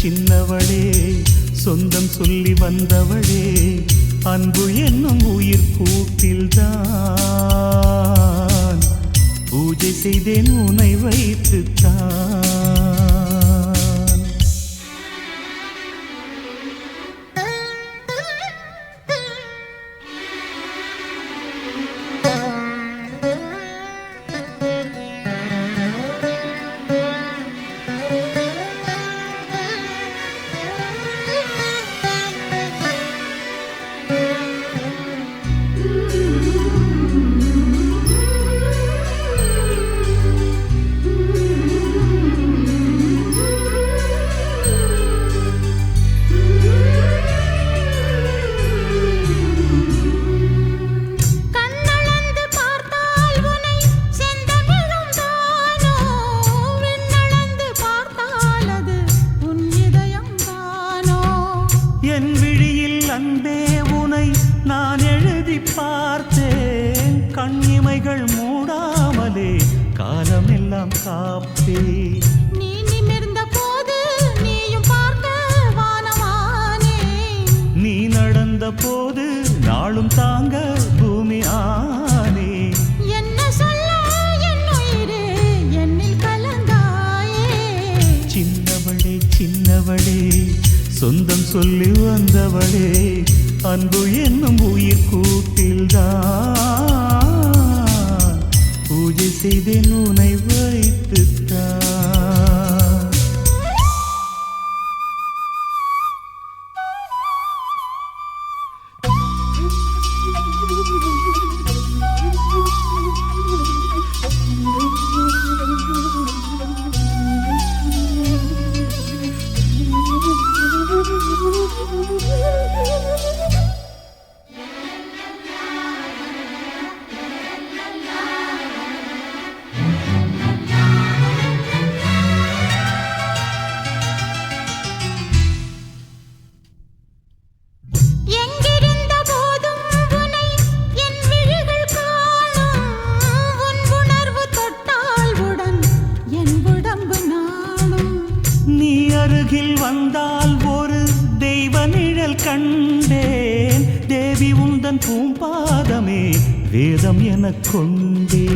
சின்னவளே சொந்தம் சொல்லி வந்தவளே அன்பு என்னும் உயிர் கூட்டில்தான் பூஜை செய்தேன் உன்னை வைத்துத்தான். என் விழியில் அன்பே உனை நான் எழுதி பார்த்தேன் கண்ணிமைகள் மூடாமலே காலமெல்லாம் காப்பே. நீ நிமிர்ந்த போது நீயும் பார்க்க வானமானே நீ நடந்த போது நாளும் தாங்க பூமி ஆனே. என்ன சொல்ல என் உயிரே என்னில் கலந்தாயே. சின்னவளே சின்னவளே சொந்தம் சொல்லி வந்தவளே அன்பு என்னும் உயிர் கூட்டில்தான் பூஜை செய்தேன் உன்னை வைத்துத்தான். அருகில் வந்தால் ஒரு தெய்வ நிழல் கண்டேன் தேவி உந்தன் பூம்பாதமே வேதம் எனக் கொண்டே.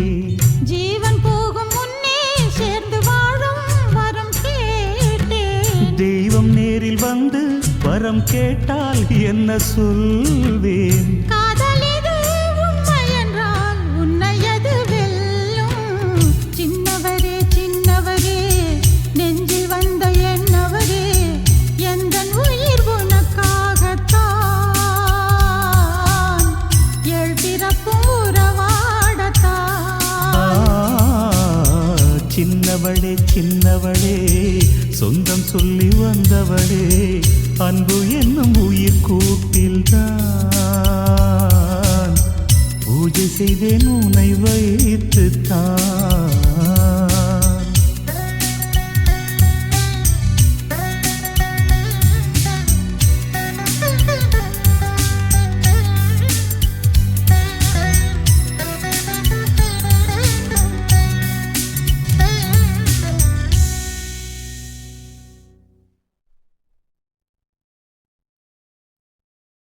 ஜீவன் போகும் முன்னே சேர்ந்து வாழும் வரம் கேட்டேன். தெய்வம் நேரில் வந்து வரம் கேட்டால் என்ன சொல்வேன். காதலிது உண்மை என்றால் உன்னை எது வெல்லும். சின்னவரே சின்னவரே நெஞ்சில் வந்த என்னவரே எந்தன் உயிர் உனக்காகத்தான் ஏழ் பிறப்பும் உறவாடத்தான். சின்னவளே சின்னவளே சொந்தம் சொல்லி வந்தவளே அன்பு என்னும் உயிர் கூட்டில்தான் பூஜை செய்தேன் உன்னை வைத்துத்தான்.